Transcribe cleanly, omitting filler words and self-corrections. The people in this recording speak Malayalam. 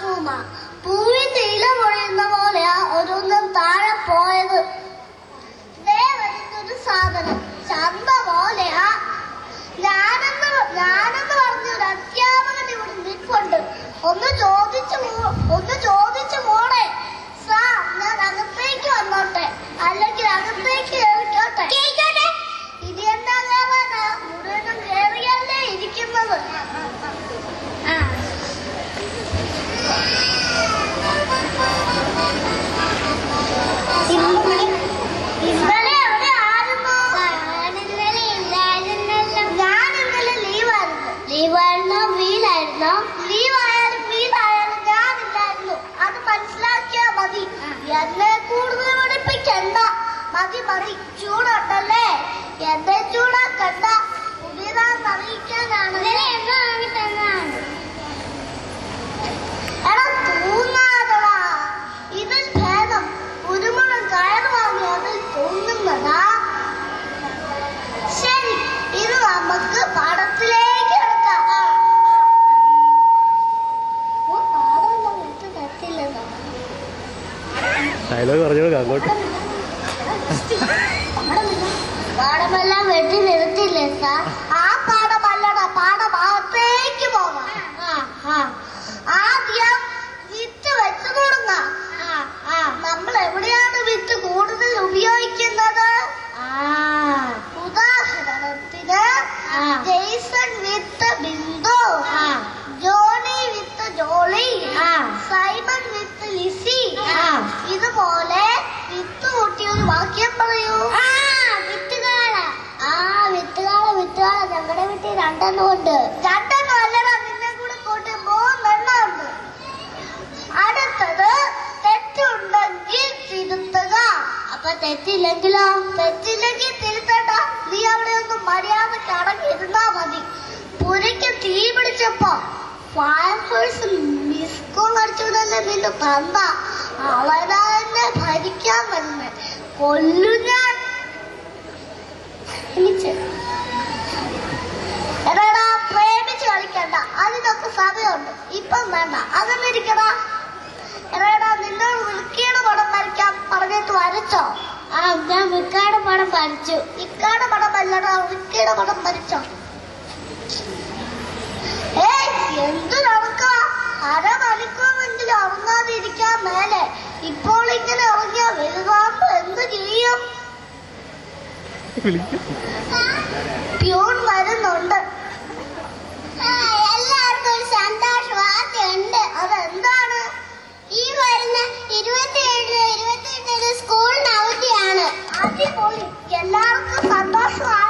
പൂമ പൂവിന്റെ ഇല പൊഴിയുന്ന പോലെയാ ഒരൊന്നും താഴെ പോയത്. വരുന്നൊരു സാധനം ചന്ത പോലെയാ. ഞാനെന്ന് പറഞ്ഞൊരു അധ്യാപകൻ ഇവിടെ നിൽപ്പുണ്ട്. ഒന്ന് ചോദിച്ചു മോളെ സാർ, ഞാൻ അകത്തേക്ക് വന്നോട്ടെ അല്ലെങ്കിൽ അകത്തേക്ക് കേറിക്കോട്ടെ? ഇനി എന്താ കേറാനാ, മുഴുവനും കേറിയല്ലേ ഇരിക്കുന്നത്. ഇന്നലെ എവിടെ ആയിരുന്നു? ഞാൻ ഇന്നലെ ലീവായിരുന്നോ? വീലായിരുന്നോ? ലീവായാലും ഞാനില്ലായിരുന്നു. അത് മനസ്സിലാക്കിയാ മതി. എന്നെ കൂടുതൽ പഠിപ്പിക്കണ്ട. മതി ചൂടുണ്ടല്ലേ, എന്നെ ചൂടാക്കണ്ട. പുതിയതാന്ന് അറിയിക്കാനാണ്. എടാ തൂങ്ങാതടാ, ഇതിൽ ഭേദം കുരുമുളക് കയറ് വാങ്ങി അതിൽ തൂങ്ങുന്നതാ. ശരി, ഇത് നമുക്ക് പാടത്തിലേക്ക് എടുക്കാം. ഡയലോഗ് പറഞ്ഞോളൂ അങ്ങോട്ട്. പാടമെല്ലാം വെട്ടി നിർത്തില്ലേ സാർ? ആ പാടമല്ലടാ, പാടഭാഗത്തേക്ക് പോകാം. ആദ്യം വിത്ത് വെച്ചു തുടങ്ങാം. നമ്മൾ എവിടെയാണ് വിത്ത് കൂടുതൽ ഉപയോഗിക്കുന്നത്? ഉദാഹരണത്തിന് ജെയ്സൺ വിത്ത് ബിന്ദു, ജോണി വിത്ത് ജോളി, സൈമൺ വിത്ത് ലിസി. ഇതുപോലെ വിത്ത് കൂട്ടി ഒരു വാക്യം പറയൂ. വിത്തുകാള ഞങ്ങളുടെ വീട്ടിൽ 2 എണ്ണം ഉണ്ട്. 2 എണ്ണം അല്ലടാ, നിന്നെ കൂടെ കൂട്ടി 3 എണ്ണം ഉണ്ട്. അടുത്തത് തെറ്റുണ്ടെങ്കിൽ തിരുത്തുക. അപ്പൊ തെറ്റില്ലെങ്കിലോ? തെറ്റില്ലെങ്കിൽ തിരുത്തണ്ട. നീ അവിടെ ഒന്നും മര്യാദക്ക് അടങ്ങിയിരുന്നാ മതി. പുരയ്ക്ക് തീ പിടിച്ചപ്പോ ഫയർഫോഴ്സ് മിസ് കോൾ അടിച്ചതല്ലേ നിന്റെ തന്ത. അവനാ എന്നെ ഭരിക്കാൻ വരുന്നേ. കൊല്ലു ഞാൻ. എടാ പ്രേമിച്ച് കളിക്കണ്ട, അതിനൊക്കെ സമയമുണ്ട്. ഇപ്പം വേണ്ട, അകന്നിരിക്കടാ. എടാ നിന്നോട് വിൽക്കിയുടെ പടം വരയ്ക്കാൻ പറഞ്ഞിട്ട് വരച്ചോ? ഞാൻ വിൽക്കാടെ പടം വരച്ചു. ഇക്കാടെ പടം അല്ലടാ, വിൽക്കിയുടെ പടം വരച്ചോ? എന്തു നടക്കുക? അരമണിക്കൂറെങ്കിലും ഉറങ്ങാതിരിക്കാൻ മേലെ. ഇപ്പോൾ ഇങ്ങനെ ഉറങ്ങിയാ വലുതാകുമ്പോ എന്ത് ചെയ്യും? പ്യൂൺ വരുന്നുണ്ട്. എല്ലാവർക്കും ഒരു സന്തോഷ വാർത്തയുണ്ട്. അതെന്താണ്? ഈ വരുന്ന 27 സ്കൂളിന് അവധിയാണ്. അടിപൊളി, എല്ലാവർക്കും സന്തോഷമാണ്.